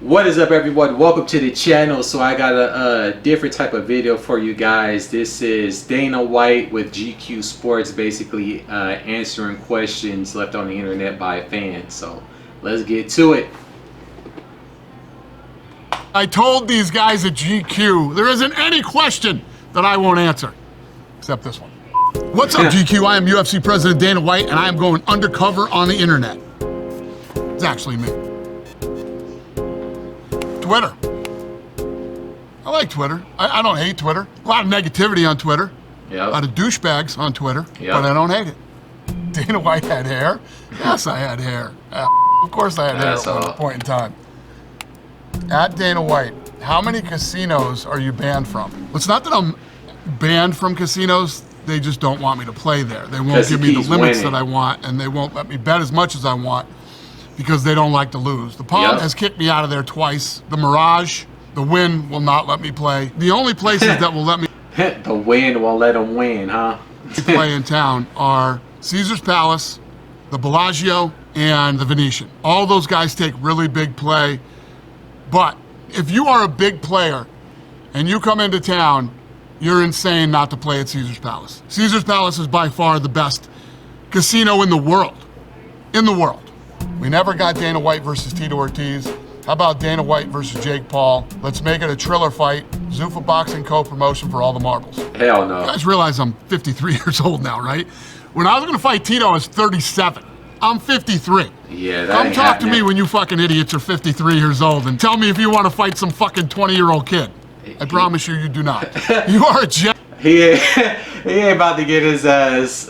What is up, everyone? Welcome to the channel. So I got a different type of video for you guys. This is Dana White with GQ Sports, basically answering questions left on the internet by fans. So let's get to it. I told these guys at GQ there isn't any question that I won't answer, except this one. What's up, GQ? I am UFC President Dana White, and I am going undercover on the internet. It's actually me. Twitter. I like Twitter. I don't hate Twitter. A lot of negativity on Twitter. Yep. A lot of douchebags on Twitter, Yep. but I don't hate it. Dana White had hair. Yes, I had hair. Of course I had hair at one point in time. At Dana White, how many casinos are you banned from? It's not that I'm banned from casinos. They just don't want me to play there. They won't give me the limits that I want, and they won't let me bet as much as I want because they don't like to lose. The Palm has kicked me out of there twice. The Mirage, the Wynn will not let me play. The only places that will let me The Wynn won't let them win, huh? play in town are Caesar's Palace, the Bellagio, and the Venetian. All those guys take really big play. But if you are a big player and you come into town, you're insane not to play at Caesar's Palace. Caesar's Palace is by far the best casino in the world. In the world. We never got Dana White versus Tito Ortiz. How about Dana White versus Jake Paul? Let's make it a Triller fight. Zuffa Boxing co-promotion for all the marbles. Hell no. You guys realize I'm 53 years old now, right? When I was gonna fight Tito, I was 37. I'm 53. Yeah, that Come ain't talk happening. to me when you fucking idiots are 53 years old and tell me if you want to fight some fucking 20-year-old kid. I promise you, you do not. You are a jet. He ain't about to get his ass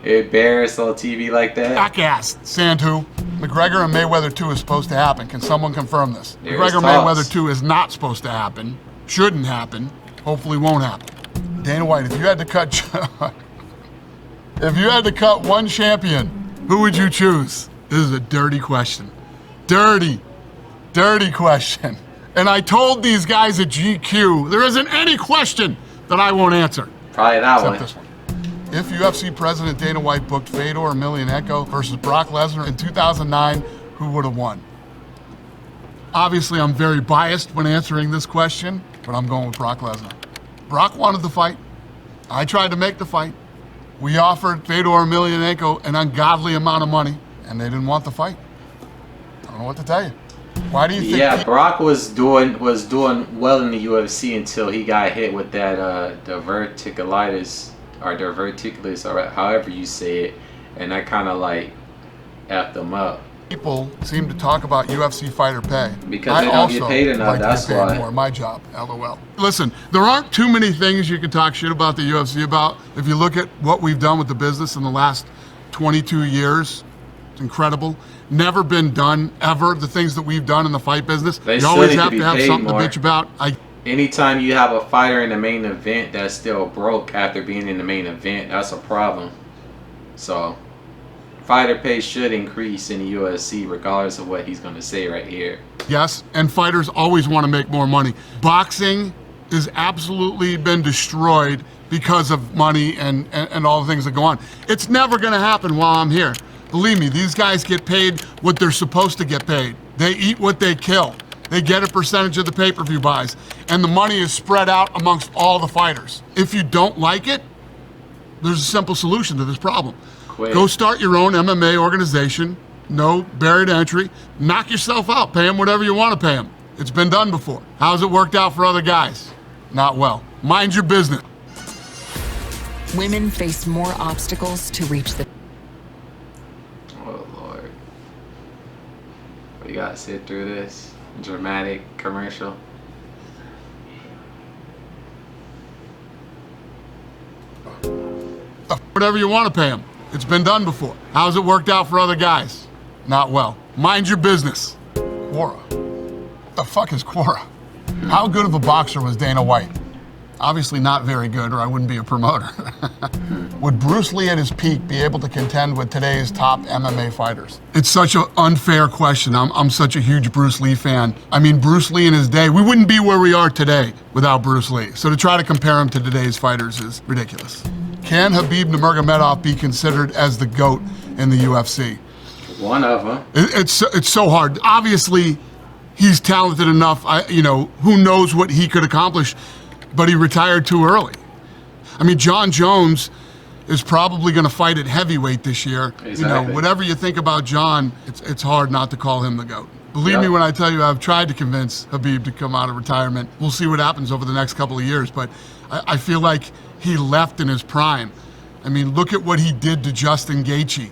embarrassed on TV like that. Jackass. Sandhu. McGregor and Mayweather 2 is supposed to happen. Can someone confirm this? There's McGregor talks. Mayweather 2 is not supposed to happen. Shouldn't happen. Hopefully won't happen. Dana White, if you had to cut one champion, who would you choose? This is a dirty question. Dirty question. And I told these guys at GQ, there isn't any question that I won't answer. Probably that Except one. this one. If UFC President Dana White booked Fedor Emelianenko versus Brock Lesnar in 2009, who would have won? Obviously, I'm very biased when answering this question, but I'm going with Brock Lesnar. Brock wanted the fight. I tried to make the fight. We offered Fedor Emelianenko an ungodly amount of money, and they didn't want the fight. I don't know what to tell you. Why do you think? Yeah, Brock was doing well in the UFC until he got hit with that diverticulitis or however you say it, and that kind of like effed him up. People seem to talk about UFC fighter pay. Because they don't get paid enough, that's to get paid why. more. My job, LOL. Listen, there aren't too many things you can talk shit about the UFC about. If you look at what we've done with the business in the last 22 years, it's incredible. Never been done, ever. The things that we've done in the fight business, They you still always need to have be to have paid something more. to bitch about. Anytime you have a fighter in the main event that's still broke after being in the main event, that's a problem. So fighter pay should increase in the UFC regardless of what he's going to say right here. Yes, and fighters always want to make more money. Boxing has absolutely been destroyed because of money and all the things that go on. It's never going to happen while I'm here. Believe me, these guys get paid what they're supposed to get paid. They eat what they kill. They get a percentage of the pay-per-view buys, and the money is spread out amongst all the fighters. If you don't like it, there's a simple solution to this problem. Quit. Go start your own MMA organization, no barrier to entry, knock yourself out, pay them whatever you want to pay them. It's been done before. How's it worked out for other guys? Not well. Mind your business. Women face more obstacles to reach the Oh Lord. We gotta sit through this dramatic commercial. Whatever you want to pay them. It's been done before. How's it worked out for other guys? Not well. Mind your business. Quora. What the fuck is Quora? How good of a boxer was Dana White? Obviously not very good, or I wouldn't be a promoter. Would Bruce Lee at his peak be able to contend with today's top MMA fighters? It's such an unfair question. I'm such a huge Bruce Lee fan. I mean, Bruce Lee in his day, we wouldn't be where we are today without Bruce Lee. So to try to compare him to today's fighters is ridiculous. Can Habib Namerga Madoff be considered as the GOAT in the UFC? One of them. It's so hard. Obviously, he's talented enough. Who knows what he could accomplish, but he retired too early. I mean, John Jones is probably going to fight at heavyweight this year. Exactly. Whatever you think about John, it's hard not to call him the GOAT. Believe me when I tell you, I've tried to convince Habib to come out of retirement. We'll see what happens over the next couple of years, but I feel like he left in his prime. I mean, look at what he did to Justin Gaethje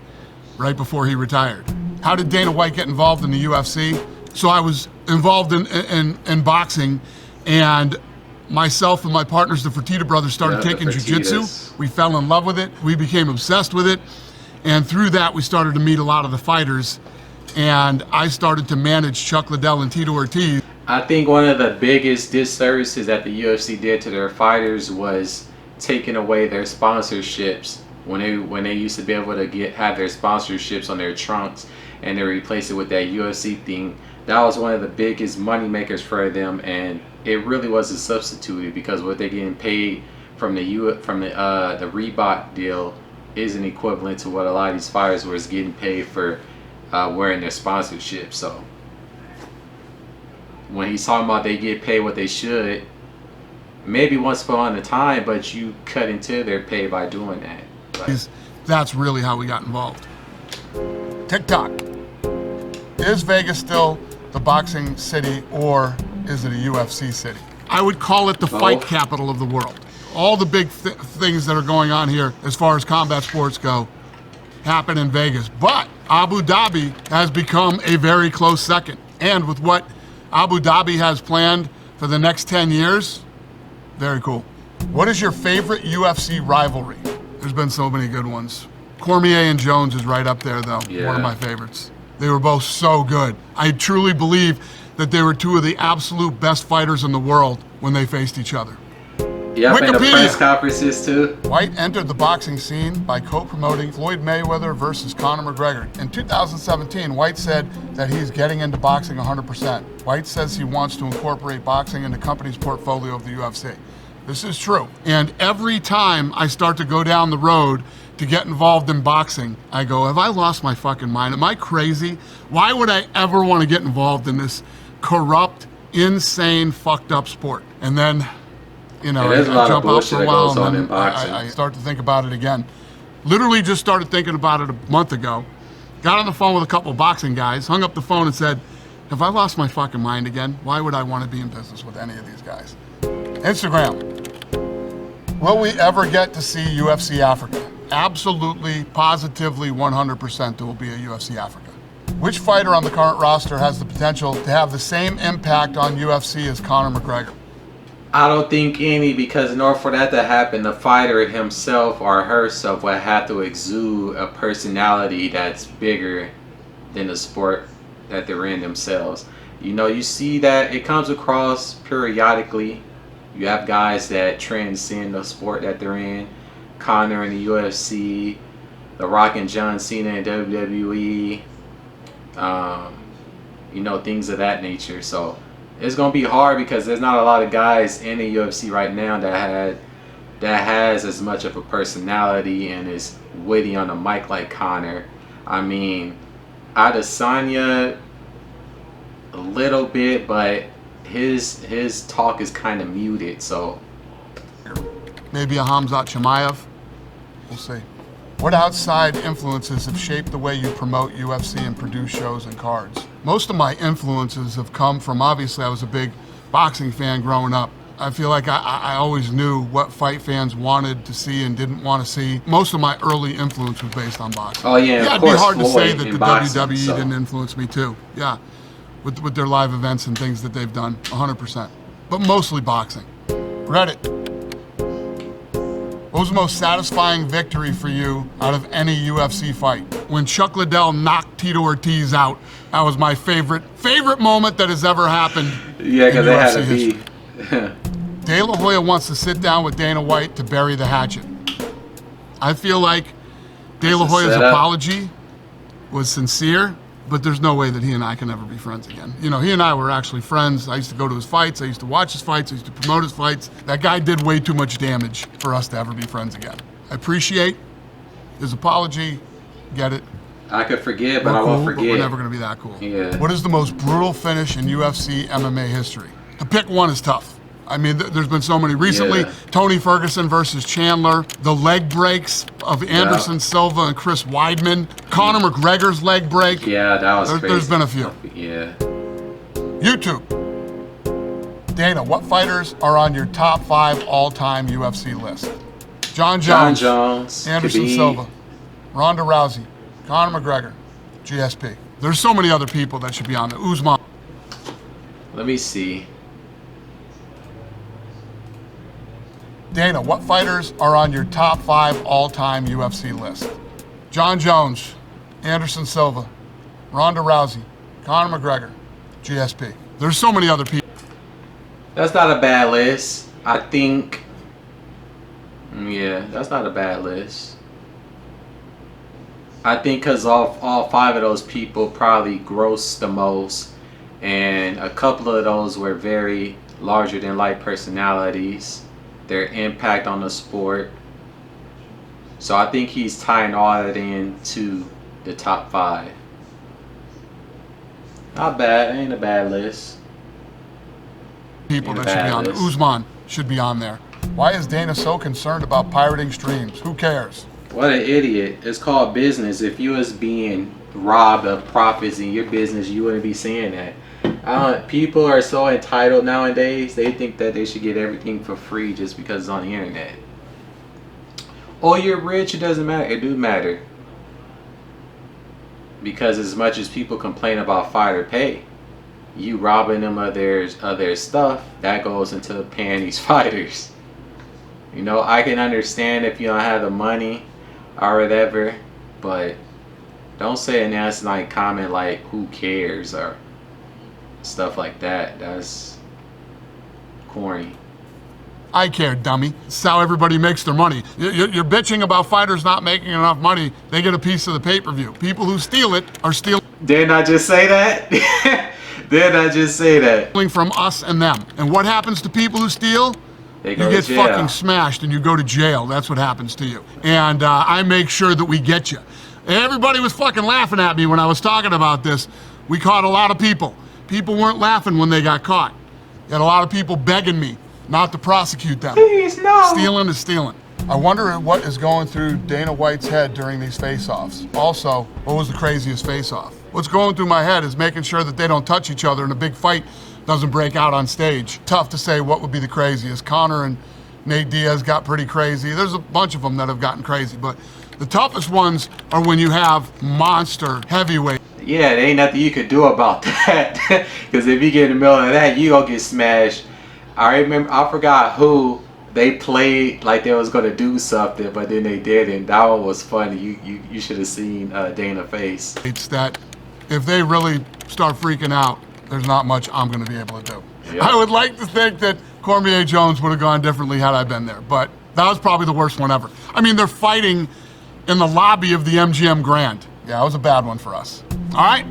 right before he retired. How did Dana White get involved in the UFC? So I was involved in boxing, and myself and my partners, the Fertitta brothers, started taking jiu-jitsu. We fell in love with it. We became obsessed with it. And through that, we started to meet a lot of the fighters. And I started to manage Chuck Liddell and Tito Ortiz. I think one of the biggest disservices that the UFC did to their fighters was taking away their sponsorships when they used to be able to have their sponsorships on their trunks, and they replaced it with that UFC thing. That was one of the biggest money makers for them, and it really wasn't substituted because what they're getting paid from the Reebok deal isn't equivalent to what a lot of these fighters was getting paid for wearing their sponsorship. So when he's talking about they get paid what they should, maybe once upon a time, but you cut into their pay by doing that. But that's really how we got involved. TikTok. Is Vegas still the boxing city, or is it a UFC city? I would call it the fight capital of the world. All the big things that are going on here as far as combat sports go happen in Vegas. But Abu Dhabi has become a very close second. And with what Abu Dhabi has planned for the next 10 years, very cool. What is your favorite UFC rivalry? There's been so many good ones. Cormier and Jones is right up there, though. Yeah. One of my favorites. They were both so good. I truly believe that they were two of the absolute best fighters in the world when they faced each other. Yeah, I've been to press conferences too. White entered the boxing scene by co-promoting Floyd Mayweather versus Conor McGregor. In 2017, White said that he's getting into boxing 100%. White says he wants to incorporate boxing in the company's portfolio of the UFC. This is true. And every time I start to go down the road to get involved in boxing, I go, have I lost my fucking mind? Am I crazy? Why would I ever want to get involved in this corrupt, insane, fucked up sport? And then, I jump out for a while and then I start to think about it again. Literally just started thinking about it a month ago. Got on the phone with a couple of boxing guys, hung up the phone and said, have I lost my fucking mind again? Why would I want to be in business with any of these guys? Instagram. Will we ever get to see UFC Africa? Absolutely, positively, 100% there will be a UFC Africa. Which fighter on the current roster has the potential to have the same impact on UFC as Conor McGregor? I don't think any, because in order for that to happen, the fighter himself or herself would have to exude a personality that's bigger than the sport that they're in themselves. You see that it comes across periodically. You have guys that transcend the sport that they're in. Conor in the UFC, The Rock and John Cena in WWE, things of that nature. So it's gonna be hard because there's not a lot of guys in the UFC right now that has as much of a personality and is witty on the mic like Conor. I mean, Adesanya a little bit, but his talk is kind of muted. So maybe a Khamzat Chimaev. We'll see. What outside influences have shaped the way you promote UFC and produce shows and cards? Most of my influences have come from, obviously, I was a big boxing fan growing up. I feel like I always knew what fight fans wanted to see and didn't want to see. Most of my early influence was based on boxing. Oh, yeah, it'd of course, be hard to say that the boxing, WWE didn't influence me, too. Yeah, with their live events and things that they've done, 100%. But mostly boxing. Reddit. What was the most satisfying victory for you out of any UFC fight? When Chuck Liddell knocked Tito Ortiz out, that was my favorite moment that has ever happened. Yeah, because they had to be. De La Hoya wants to sit down with Dana White to bury the hatchet. I feel like De La Hoya's apology was sincere, but there's no way that he and I can ever be friends again. He and I were actually friends. I used to go to his fights. I used to watch his fights. I used to promote his fights. That guy did way too much damage for us to ever be friends again. I appreciate his apology. Get it. I could forget, but We're I won't cool, but forget. we're never going to be that cool. Yeah. What is the most brutal finish in UFC MMA history? To pick one is tough. I mean, there's been so many. Recently, Yeah. Tony Ferguson versus Chandler, the leg breaks of Anderson Silva and Chris Weidman, Conor McGregor's leg break. Yeah, that was crazy. There's been a few. Yeah. YouTube. Dana, what fighters are on your top 5 all-time UFC list? John Jones, Anderson Habib. Silva, Ronda Rousey, Conor McGregor, GSP. There's so many other people that should be on there. Usman. Let me see. Dana, what fighters are on your top 5 all-time UFC list? John Jones, Anderson Silva, Ronda Rousey, Conor McGregor, GSP. There's so many other people. That's not a bad list. I think. Yeah, that's not a bad list. I think because all 5 of those people probably grossed the most, and a couple of those were very larger than life personalities. Their impact on the sport. So I think he's tying all that into the top 5. Not bad. Ain't a bad list. People Ain't a that should be bad on there. list. Usman should be on there. Why is Dana so concerned about pirating streams? Who cares? What an idiot. It's called business. If you was being robbed of profits in your business, you wouldn't be saying that. People are so entitled nowadays. They think that they should get everything for free just because it's on the internet. Oh, you're rich. It doesn't matter. It do matter. Because as much as people complain about fighter pay, you robbing them of their stuff, that goes into paying these fighters. You know, I can understand if you don't have the money or whatever, but don't say a nasty like comment like "who cares" or stuff like that. That's corny. I care, dummy. It's how everybody makes their money. You're bitching about fighters not making enough money. They get a piece of the pay-per-view. People who steal it are stealing. Didn't I just say that? Didn't I just say that? From us and them. And what happens to people who steal? They You go get to jail. fucking smashed and you go to jail. That's what happens to you. And I make sure that we get you. Everybody was fucking laughing at me when I was talking about this. We caught a lot of people. People weren't laughing when they got caught. You had a lot of people begging me not to prosecute them. Please, no. Stealing is stealing. I wonder what is going through Dana White's head during these face-offs. Also, what was the craziest face-off? What's going through my head is making sure that they don't touch each other and a big fight doesn't break out on stage. Tough to say what would be the craziest. Conor and Nate Diaz got pretty crazy. There's a bunch of them that have gotten crazy, but the toughest ones are when you have monster heavyweight. Yeah, there ain't nothing you could do about that. Because if you get in the middle of that, you gonna get smashed. I remember, I forgot who they played like they was gonna do something, but then they didn't. That one was funny. You should have seen Dana's face. It's that if they really start freaking out, there's not much I'm gonna be able to do. Yep. I would like to think that Cormier Jones would have gone differently had I been there, but that was probably the worst one ever. I mean, they're fighting in the lobby of the MGM Grand. Yeah, it was a bad one for us. All right,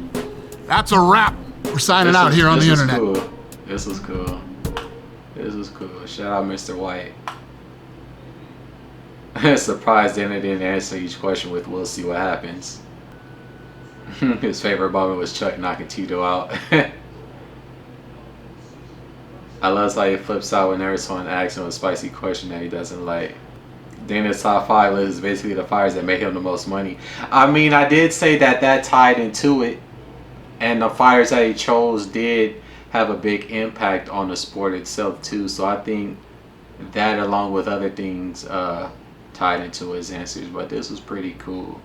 that's a wrap. We're signing out here on the internet. Cool. This was cool. This was cool. Shout out Mr. White. Surprised Dana didn't answer each question with "we'll see what happens." His favorite moment was Chuck knocking Tito out. I love how he flips out whenever someone asks him a spicy question that he doesn't like. Dana's top 5 list is basically the fighters that made him the most money. I mean, I did say that tied into it, and the fighters that he chose did have a big impact on the sport itself too. So I think that, along with other things, tied into his answers. But this was pretty cool.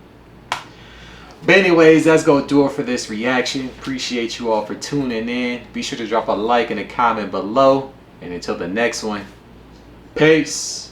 But anyways, that's gonna do it for this reaction. Appreciate you all for tuning in. Be sure to drop a like and a comment below. And until the next one, peace.